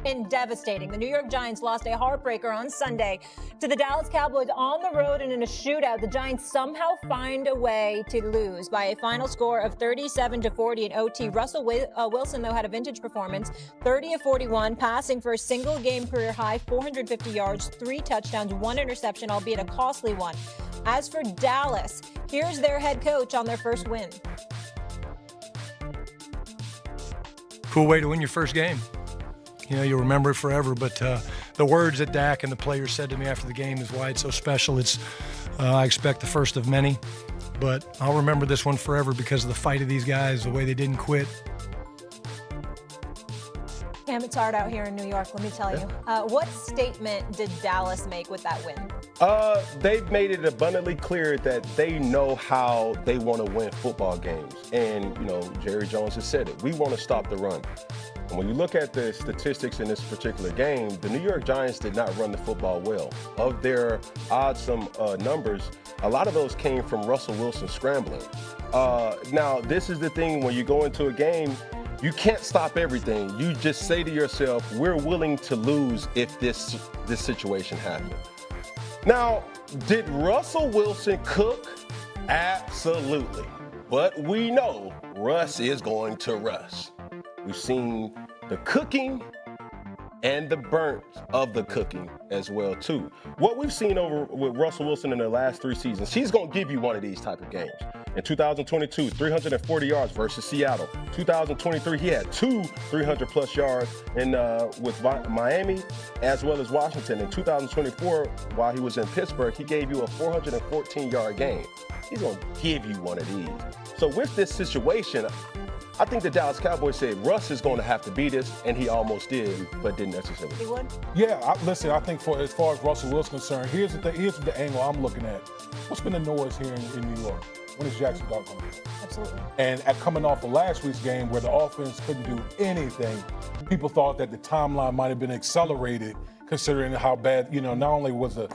and devastating. The New York Giants lost a heartbreaker on Sunday to the Dallas Cowboys on the road, and in a shootout, the Giants somehow find a way to lose by a final score of 37-40 in OT. Russell Wilson, though, had a vintage performance, 30 of 41, passing for a single game career high, 450 yards, 3 touchdowns, 1 interception, albeit a costly one. As for Dallas, here's their head coach on their first win. Cool way to win your first game. You know, you'll remember it forever, but the words that Dak and the players said to me after the game is why it's so special. It's, I expect the first of many, but I'll remember this one forever because of the fight of these guys, the way they didn't quit. Cam, it's hard out here in New York, let me tell you. What statement did Dallas make with that win? They've made it abundantly clear that they know how they want to win football games. And, you know, Jerry Jones has said it. We want to stop the run. And when you look at the statistics in this particular game, the New York Giants did not run the football well. Of their odd-some numbers, a lot of those came from Russell Wilson scrambling. Now, this is the thing when you go into a game, you can't stop everything. You just say to yourself, we're willing to lose if this situation happens. Now, did Russell Wilson cook? Absolutely. But we know Russ is going to Russ. We've seen the cooking and the burnt of the cooking as well, too. What we've seen over with Russell Wilson in the last 3 seasons, he's going to give you one of these type of games. In 2022, 340 yards versus Seattle. 2023, he had 2 300-plus yards with Miami as well as Washington. In 2024, while he was in Pittsburgh, he gave you a 414-yard game. He's going to give you one of these. So with this situation, I think the Dallas Cowboys said Russ is going to have to beat us, and he almost did, but didn't necessarily. He would? Yeah, listen, I think as far as Russell Wilson's concerned, here's the angle I'm looking at. What's been the noise here in New York? When is Jackson Dart going to be? Absolutely. And coming off of last week's game where the offense couldn't do anything, people thought that the timeline might have been accelerated considering how bad, you know, not only was the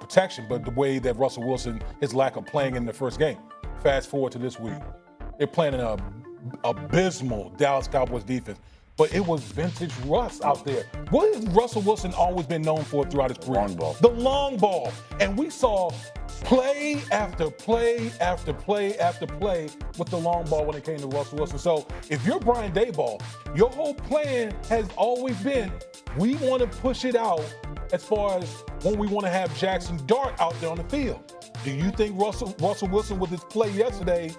protection, but the way that Russell Wilson, his lack of playing in the first game. Fast forward to this week. They're playing an abysmal Dallas Cowboys defense. But it was vintage Russ out there. What has Russell Wilson always been known for throughout his career? Long ball. The long ball. And we saw play after play after play after play with the long ball when it came to Russell Wilson. So if you're Brian Daboll, your whole plan has always been, we want to push it out as far as when we want to have Jackson Dart out there on the field. Do you think Russell Wilson with his play yesterday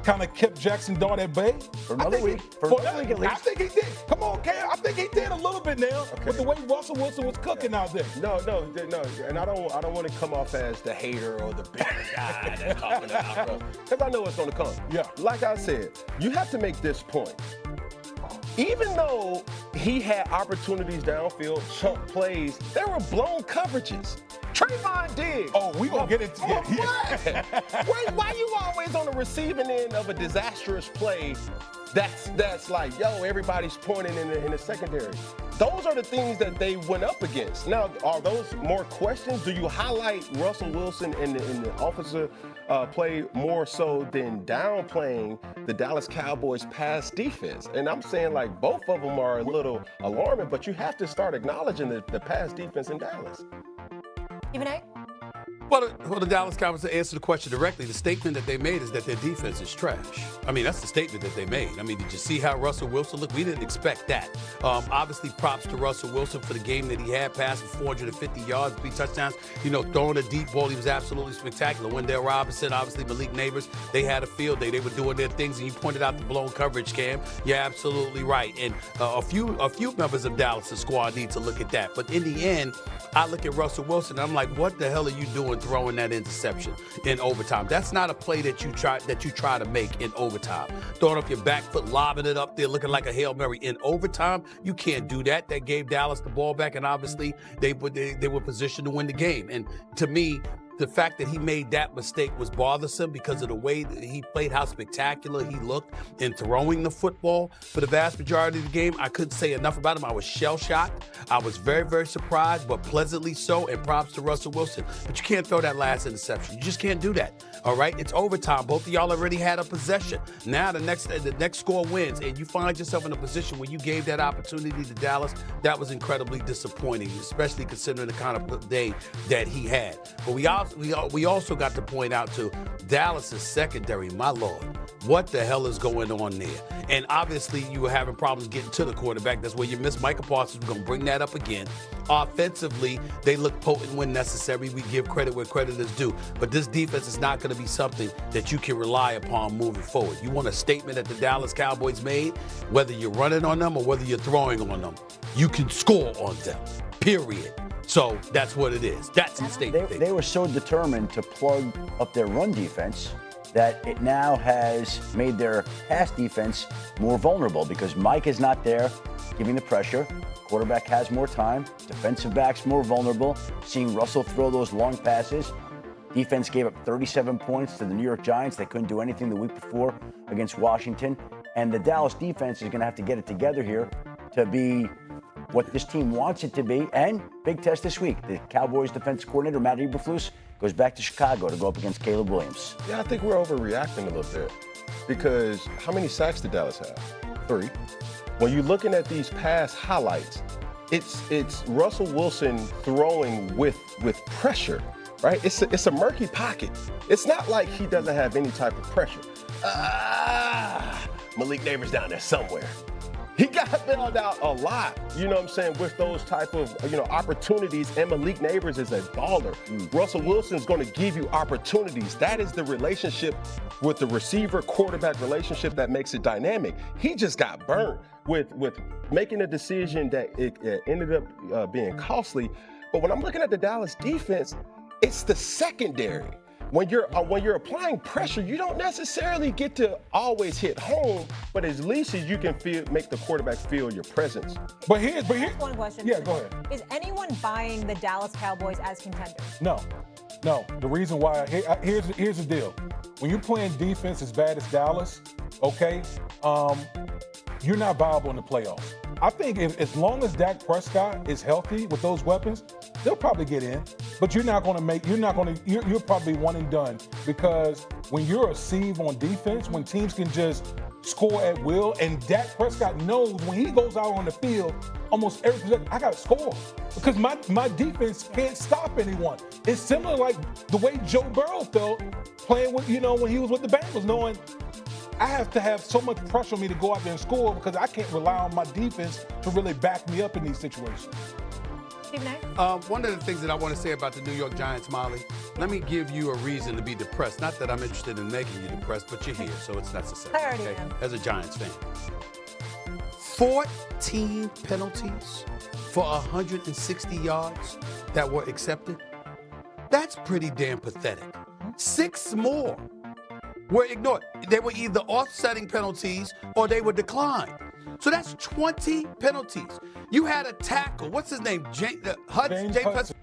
kind of kept Jackson Dart at bay? For another week. For another week at least. I think he did. Come on, Cam. I think he did a little bit now with the way Russell Wilson was cooking out there. No. And I don't want to come off as the hater or the big guy that's talking about Russ, because I know it's going to come. Yeah. Like I said, you have to make this point. Even though he had opportunities downfield, chunk plays, there were blown coverages. Trayvon Diggs. Oh, we gonna get into it. Why you always on the receiving end of a disastrous play that's like, yo, everybody's pointing in the secondary? Those are the things that they went up against. Now, are those more questions? Do you highlight Russell Wilson in the offensive play more so than downplaying the Dallas Cowboys pass defense? And I'm saying, like, both of them are a little alarming, but you have to start acknowledging the pass defense in Dallas. Stephen A? Well, the Dallas Cowboys, to answer the question directly, the statement that they made is that their defense is trash. I mean, that's the statement that they made. I mean, did you see how Russell Wilson looked? We didn't expect that. Obviously, props to Russell Wilson for the game that he had, passing 450 yards, 3 touchdowns. You know, throwing a deep ball, he was absolutely spectacular. Wendell Robinson, obviously, Malik Neighbors, they had a field day. They were doing their things, and you pointed out the blown coverage, Cam. You're absolutely right. And a few members of Dallas' squad need to look at that. But in the end, I look at Russell Wilson, and I'm like, what the hell are you doing throwing that interception in overtime? That's not a play that you try to make in overtime. Throwing up your back foot, lobbing it up there, looking like a Hail Mary in overtime, you can't do that. That gave Dallas the ball back, and obviously they were positioned to win the game. And to me, the fact that he made that mistake was bothersome because of the way that he played, how spectacular he looked in throwing the football for the vast majority of the game. I couldn't say enough about him. I was shell-shocked. I was very, very surprised, but pleasantly so, and props to Russell Wilson. But you can't throw that last interception. You just can't do that, all right? It's overtime. Both of y'all already had a possession. Now the next score wins, and you find yourself in a position where you gave that opportunity to Dallas. That was incredibly disappointing, especially considering the kind of day that he had. But we also got to point out to Dallas' secondary, my Lord, what the hell is going on there? And obviously you were having problems getting to the quarterback. That's where you missed Micah Parsons. We're going to bring that up again. Offensively, they look potent when necessary. We give credit where credit is due. But this defense is not going to be something that you can rely upon moving forward. You want a statement that the Dallas Cowboys made, whether you're running on them or whether you're throwing on them. You can score on them, period. So that's what it is. That's the statement. They were so determined to plug up their run defense that it now has made their pass defense more vulnerable because Mike is not there giving the pressure. Quarterback has more time. Defensive backs more vulnerable. Seeing Russell throw those long passes. Defense gave up 37 points to the New York Giants. They couldn't do anything the week before against Washington. And the Dallas defense is going to have to get it together here to be what this team wants it to be. And big test this week. The Cowboys defensive coordinator, Matt Eberflus, goes back to Chicago to go up against Caleb Williams. Yeah, I think we're overreacting a little bit because how many sacks did Dallas have? 3. When you're looking at these past highlights, it's Russell Wilson throwing with pressure, right? It's a murky pocket. It's not like he doesn't have any type of pressure. Malik Neighbors down there somewhere. He got bailed out a lot, you know what I'm saying, with those type of, opportunities. And Malik Neighbors is a baller. Russell Wilson's going to give you opportunities. That is the relationship with the receiver-quarterback relationship that makes it dynamic. He just got burnt with making a decision that it ended up being costly. But when I'm looking at the Dallas defense, it's the secondary. When you're applying pressure, you don't necessarily get to always hit home, but at least you can make the quarterback feel your presence. But here's one question. Yeah, go ahead. Is anyone buying the Dallas Cowboys as contenders? No. The reason why here's the deal. When you're playing defense as bad as Dallas, okay, you're not viable in the playoffs. I think as long as Dak Prescott is healthy with those weapons, they'll probably get in. But you're probably one and done because when you're a sieve on defense, when teams can just score at will, and Dak Prescott knows when he goes out on the field, almost every possession, I got to score because my defense can't stop anyone. It's similar like the way Joe Burrow felt playing with, when he was with the Bengals, knowing I have to have so much pressure on me to go out there and score because I can't rely on my defense to really back me up in these situations. One of the things that I want to say about the New York Giants, Molly, let me give you a reason to be depressed. Not that I'm interested in making you depressed, but you're here, so it's necessary. I already am. As a Giants fan. 14 penalties for 160 yards that were accepted. That's pretty damn pathetic. 6 more were ignored. They were either offsetting penalties or they were declined. So that's 20 penalties. You had a tackle. What's his name? James Hudson.